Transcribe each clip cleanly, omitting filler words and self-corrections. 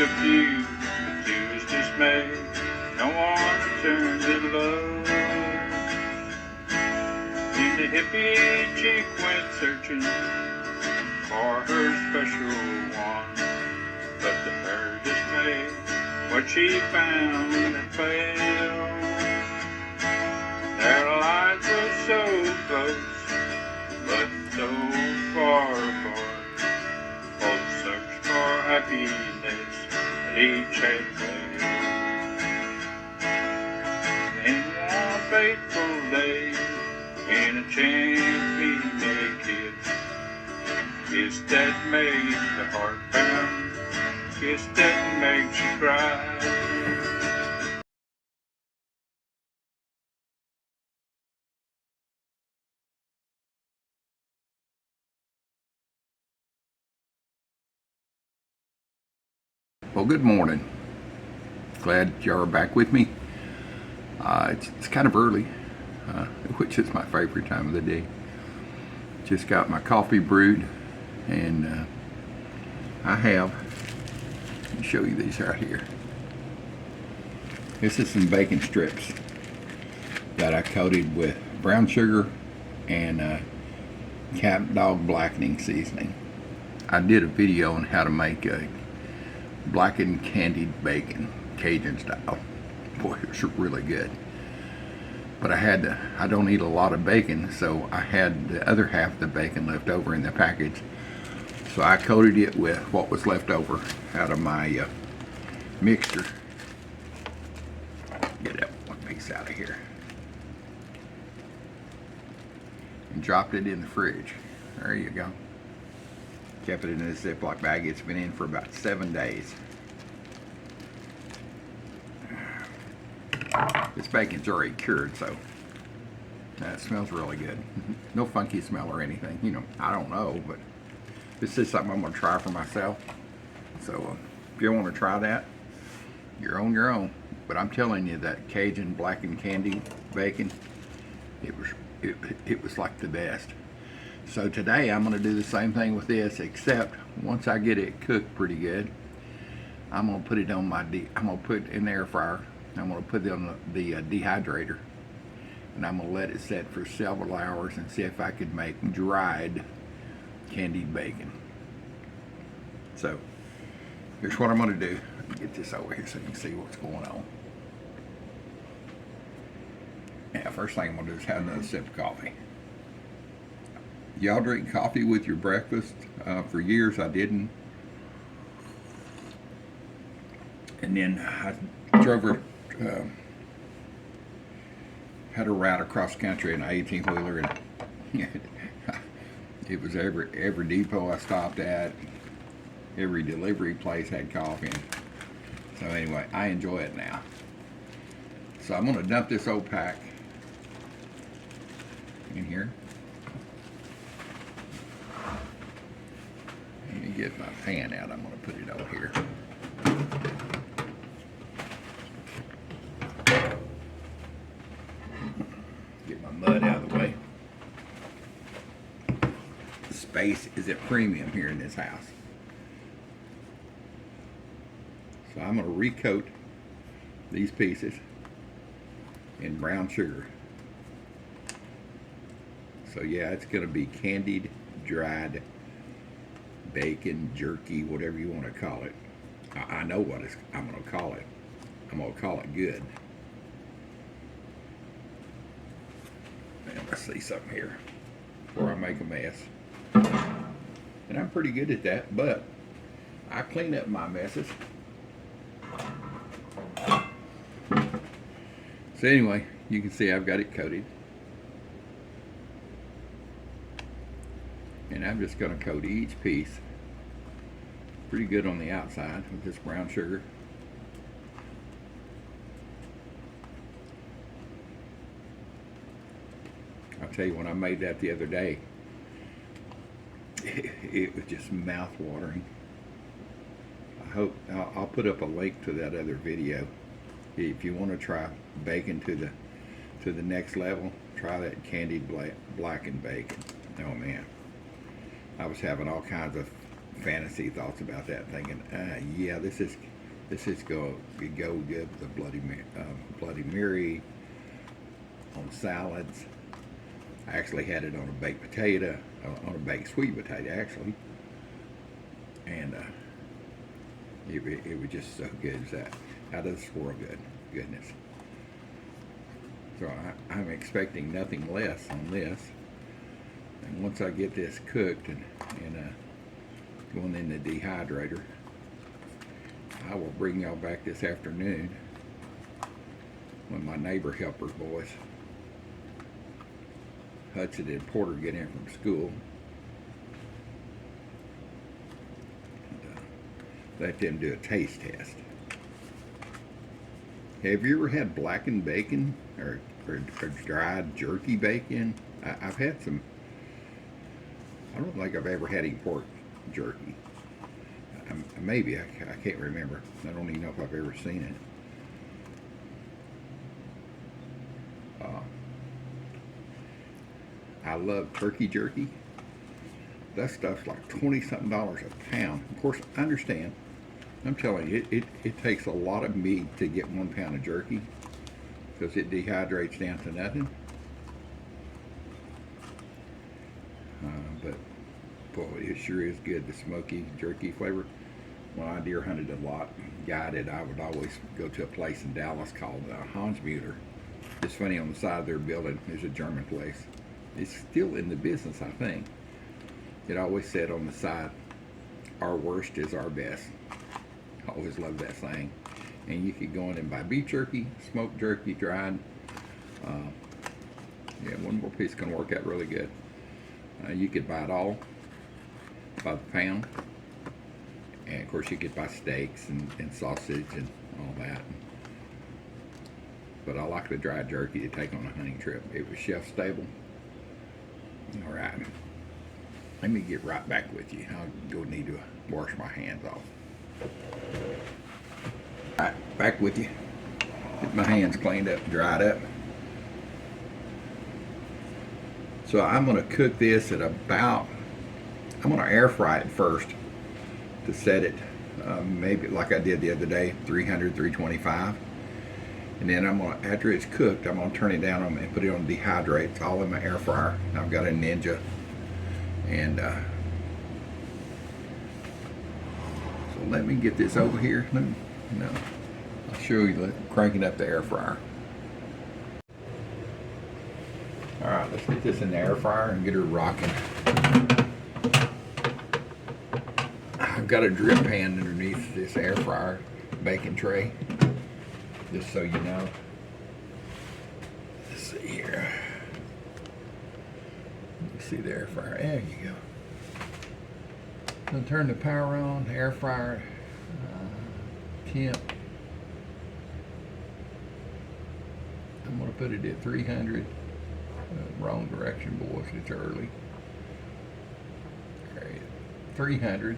a few, but to his dismay, no one turned to love. And the hippie chick went searching for her special one, but to her dismay, what she found had failed. Their lives were so close, but so far apart. Both searched for happiness, but each had failed. And one fateful day, in a chance meeting a kiss that made the heart pound, kiss that makes you cry. Well, good morning. Glad y'all are back with me. It's kind of early, which is my favorite time of the day. Just got my coffee brewed, and I have, let me show you these right here. This is some bacon strips that I coated with brown sugar and cat dog blackening seasoning. I did a video on how to make a blackened candied bacon, Cajun style. Boy, it's really good. But I don't eat a lot of bacon, so I had the other half of the bacon left over in the package. So I coated it with what was left over out of my mixture. Get that one piece out of here. And dropped it in the fridge. There you go. Kept it in this Ziploc bag. It's been in for about 7 days. This bacon's already cured, so that smells really good. No funky smell or anything. You know, I don't know, but this is something I'm going to try for myself. So if you want to try that, you're on your own. But I'm telling you that Cajun blackened candy bacon, it was like the best. So today I'm going to do the same thing with this, except once I get it cooked pretty good, I'm going to put it on I'm going to put it in the air fryer. I'm going to put it on the dehydrator, and I'm going to let it set for several hours and see if I could make dried candied bacon. So here's what I'm going to do. Let me get this over here so you can see what's going on. Yeah, first thing I'm going to do is have another sip of coffee. Y'all drink coffee with your breakfast? For years I didn't. And then I drove her, had a route across country in an 18-wheeler, and it was every depot I stopped at, every delivery place had coffee. So anyway, I enjoy it now. So I'm going to dump this old pack in here. Let me get my pan out. I'm going to put it over here. Get my mud out of the way. The space is at premium here in this house. So I'm going to recoat these pieces in brown sugar. So yeah, it's going to be candied, dried bacon, jerky, whatever you want to call it. I know what I'm going to call it. I'm going to call it good. And let's see something here before I make a mess. And I'm pretty good at that, but I clean up my messes. So anyway, you can see I've got it coated. And I'm just going to coat each piece pretty good on the outside with this brown sugar. I'll tell you, when I made that the other day, it was just mouth-watering. I'll put up a link to that other video. If you want to try bacon to the next level, try that candied blackened bacon. Oh man, I was having all kinds of fantasy thoughts about that, thinking, yeah, this is go good with the Bloody Mary on salads. I actually had it on a baked potato, on a baked sweet potato actually, and it was just so good. It was that out of this world goodness. So I'm expecting nothing less on this. And once I get this cooked and going in the dehydrator, I will bring y'all back this afternoon when my neighbor helpers boys, Hudson and Porter, get in from school. And, let them do a taste test. Have you ever had blackened bacon or dried jerky bacon? I've had some. I don't think I've ever had any pork jerky. Maybe, I can't remember. I don't even know if I've ever seen it. I love turkey jerky. That stuff's like $20-something a pound. Of course, I understand. I'm telling you, it takes a lot of meat to get 1 pound of jerky because it dehydrates down to nothing. But boy, it sure is good, the smoky jerky flavor. When I deer hunted a lot, guided, I would always go to a place in Dallas called Hans Mueller. It's funny, on the side of their building, there's a German place. It's still in the business, I think. It always said on the side, our worst is our best. I always loved that saying. And you could go in and buy beef jerky, smoked jerky, dried. Yeah, one more piece can work out really good. You could buy it all by the pound. And of course you could buy steaks and sausage and all that. But I like the dry jerky to take on a hunting trip. It was shelf stable. All right. Let me get right back with you. I'll go need to wash my hands off. All right, back with you. Get my hands cleaned up, dried up. So I'm going to cook this at about, I'm going to air fry it first to set it, maybe like I did the other day, 300, 325. And then I'm going to, after it's cooked, I'm going to turn it down and put it on dehydrate. It's all in my air fryer. I've got a Ninja. And so let me get this over here. I'll show you cranking up the air fryer. All right, let's get this in the air fryer and get her rocking. I've got a drip pan underneath this air fryer baking tray, just so you know. Let's see here. You see the air fryer? There you go. Gonna turn the power on. Air fryer temp. I'm gonna put it at 300. Wrong direction, boys. It's early. Okay, 300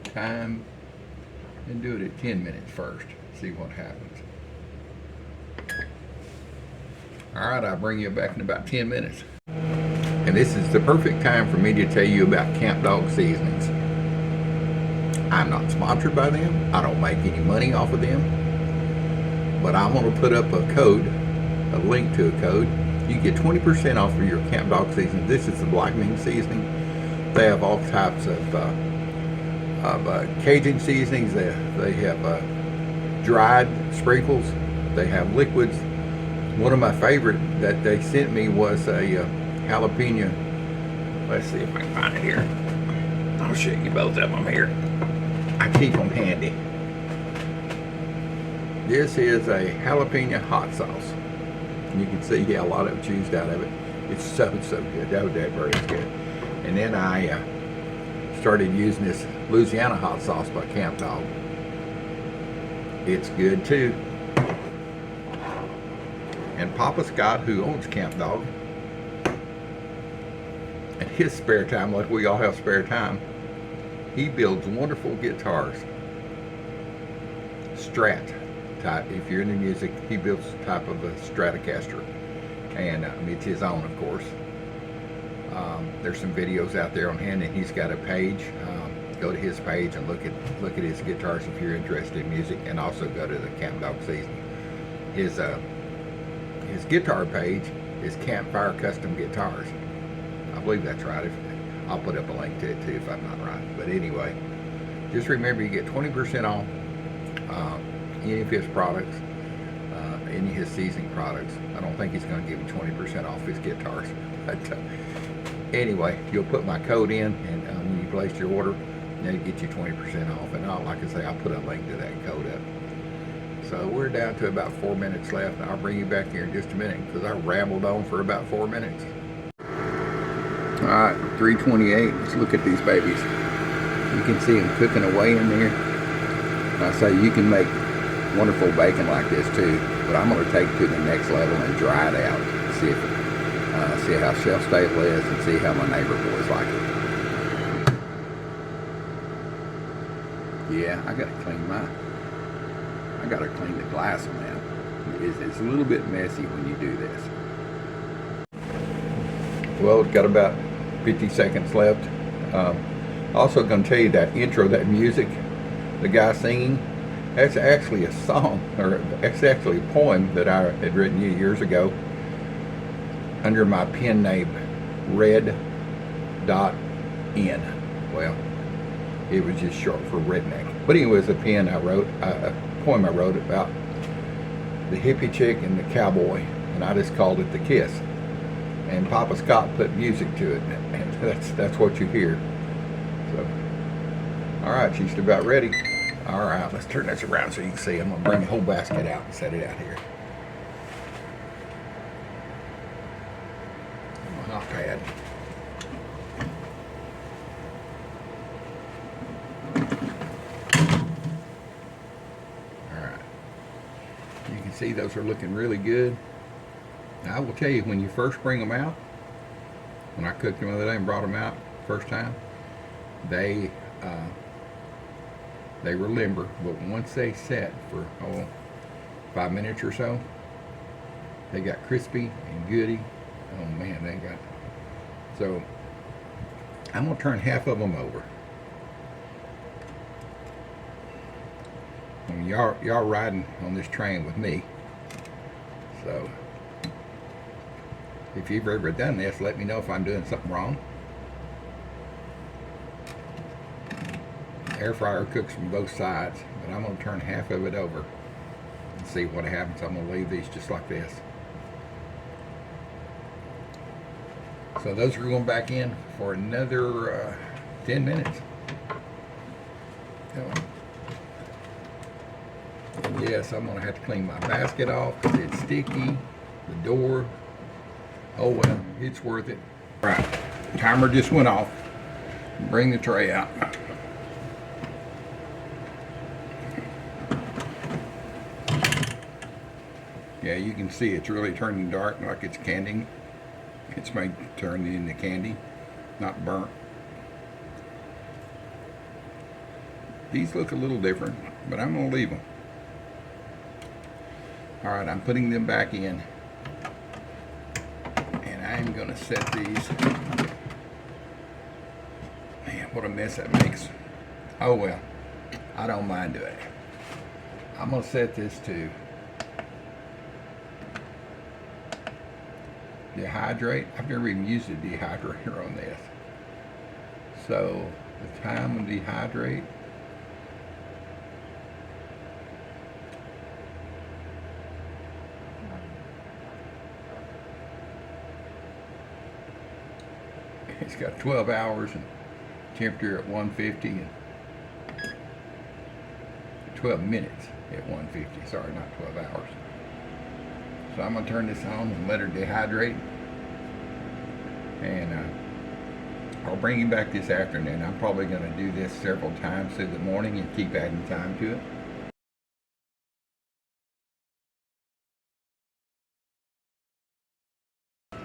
time, and do it at 10 minutes first. See what happens. All right, I'll bring you back in about 10 minutes. And this is the perfect time for me to tell you about Camp Dog Seasonings. I'm not sponsored by them. I don't make any money off of them. But I'm going to put up a code, a link to a code. You get 20% off of your Camp Dog seasoning. This is the Blackened seasoning. They have all types of Cajun seasonings. They have dried sprinkles. They have liquids. One of my favorite that they sent me was a jalapeno. Let's see if I can find it here. I'll show you both of them here. I keep them handy. This is a jalapeno hot sauce. You can see, yeah, a lot of it's used out of it. It's so good. That very good. And then I started using this Louisiana hot sauce by Camp Dog. It's good too. And Papa Scott, who owns Camp Dog, in his spare time, like we all have spare time, he builds wonderful guitars. Strat type. If you're into music, he builds a type of a Stratocaster, and it's his own, of course. There's some videos out there on him, and he's got a page. go to his page and look at his guitars if you're interested in music, and also go to the Camp Dog Seasoning. His guitar page is Campfire Custom Guitars. I believe that's right. I'll put up a link to it too if I'm not right. But anyway, just remember you get 20% off any of his products, any of his seasoning products. I don't think he's going to give you 20% off his guitars. But anyway, you'll put my code in, and when you place your order, they'll get you 20% off. And like I say, I'll put a link to that code up. So we're down to about 4 minutes left. I'll bring you back here in just a minute because I rambled on for about 4 minutes. All right, 3:28. Let's look at these babies. You can see them cooking away in there. I say you can make wonderful bacon like this too, but I'm going to take it to the next level and dry it out. See how shelf stable it is, and see how my neighbor boys like it. Yeah, I got to clean the glass on that. It's a little bit messy when you do this. Well, it's got about 50 seconds left. Also going to tell you that intro, that music, the guy singing, that's actually a song, or it's actually a poem that I had written years ago under my pen name Red.N. Well, it was just short for redneck. But anyway, it was a poem I wrote about the hippie chick and the cowboy, and I just called it The Kiss. And Papa Scott put music to it, and that's what you hear. So, all right, she's about ready. All right, let's turn this around so you can see. I'm gonna bring the whole basket out and set it out here. My hot pad. All right, you can see those are looking really good. Now, I will tell you, when you first bring them out, when I cooked them the other day and brought them out first time, they were limber, but once they set for 5 minutes or so, they got crispy and goody. Oh man, they got. So I'm gonna turn half of them over. I mean, y'all riding on this train with me, so if you've ever done this, let me know if I'm doing something wrong. Air fryer cooks from both sides, but I'm going to turn half of it over and see what happens. I'm going to leave these just like this. So those are going back in for another 10 minutes. Yes, I'm going to have to clean my basket off because it's sticky. The door. Oh well, it's worth it. All right, timer just went off. Bring the tray out. Yeah, you can see it's really turning dark, like it's candy. It's made turned into candy, not burnt. These look a little different, but I'm gonna leave them. All right, I'm putting them back in. I'm going to set these. Man, what a mess that makes. Oh well, I don't mind doing it. I'm going to set this to dehydrate. I've never even used a dehydrator on this. So the time to dehydrate. It's got 12 hours and temperature at 150 and 12 minutes at 150. Sorry, not 12 hours. So I'm going to turn this on and let her dehydrate. And I'll bring you back this afternoon. I'm probably going to do this several times through the morning and keep adding time to it.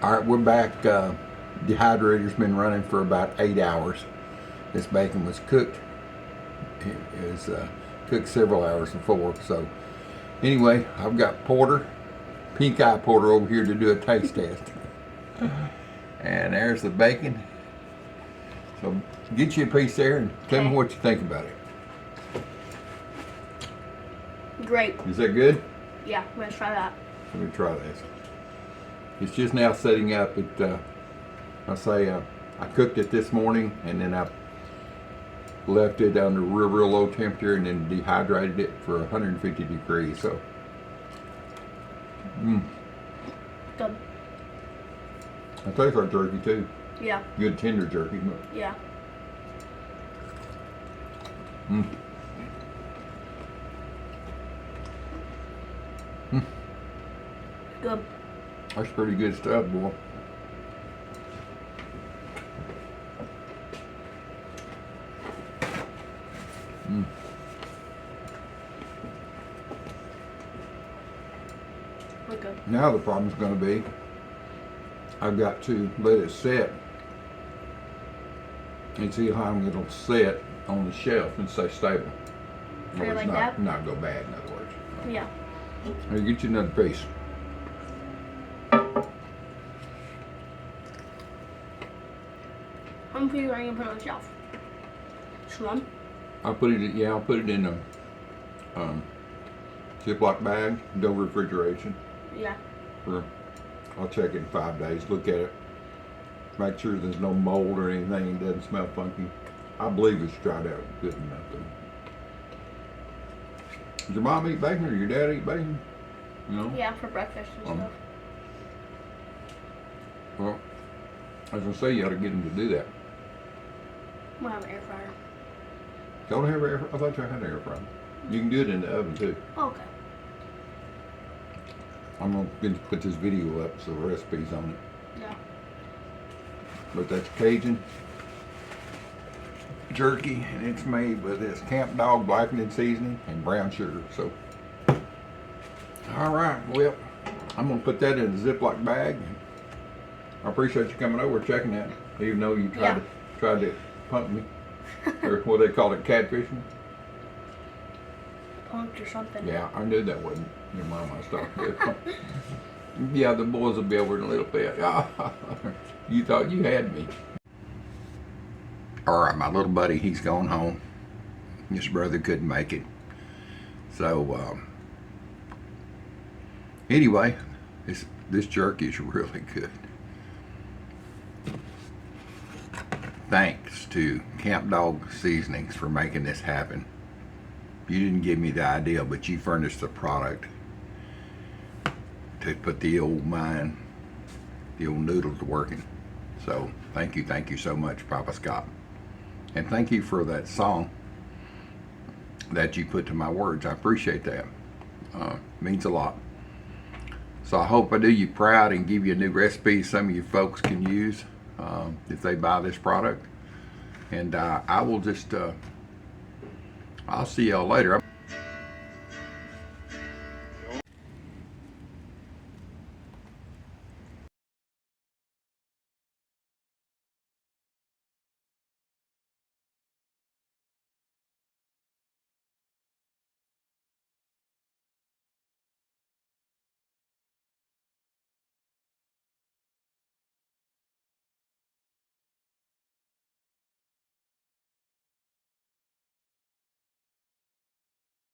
All right, we're back. Dehydrator's been running for about 8 hours. This bacon was cooked. It was cooked several hours before. So anyway, I've got Porter, Pink Eye Porter over here to do a taste test. And there's the bacon. So get you a piece there and tell me Okay. what you think about it. Great. Is that good? Yeah, I'm gonna try that. Let me try this. It's just now setting up. I cooked it this morning and then I left it under real low temperature and then dehydrated it for 150 degrees. So, Good. it tastes like jerky too. Yeah. Good tender jerky. Yeah. Good. That's pretty good stuff, boy. We're good. Now the problem's going to be, I've got to let it set and see how long it'll set on the shelf and stay stable. Feel Or like it's that? not go bad, in other words. Yeah. I'll get you another piece. How many pieces are you gonna put on the shelf? Just one? I'll put it in a Ziploc bag, no refrigeration. Yeah. I'll check it in 5 days, look at it, make sure there's no mold or anything, it doesn't smell funky. I believe it's dried out good enough though. Does your mom eat bacon or your dad eat bacon? No? Yeah, for breakfast and stuff. Well, I was gonna say you ought to get them to do that. We'll have an air fryer. Don't have air. I thought you had an air fryer. You can do it in the oven too. Oh, okay. I'm gonna put this video up so the recipe's on it. Yeah. But that's Cajun jerky, and it's made with this camp dog blackened seasoning and brown sugar. So, all right, well, I'm gonna put that in a Ziploc bag. I appreciate you coming over, checking that, even though you tried to pump me, or what they call it, catfishing. Punked or something. Yeah, I knew that wasn't your mama I was talking to. Yeah, the boys will be over in a little bit. You thought you had me. All right, my little buddy, he's gone home. His brother couldn't make it. So, anyway, this jerky is really good. Thanks to Camp Dog Seasonings for making this happen. You didn't give me the idea, but you furnished the product to put the old noodles working. So thank you so much, Papa Scott. And thank you for that song that you put to my words. I appreciate that. Means a lot. So I hope I do you proud and give you a new recipe some of you folks can use if they buy this product. And I will just, I'll see y'all later.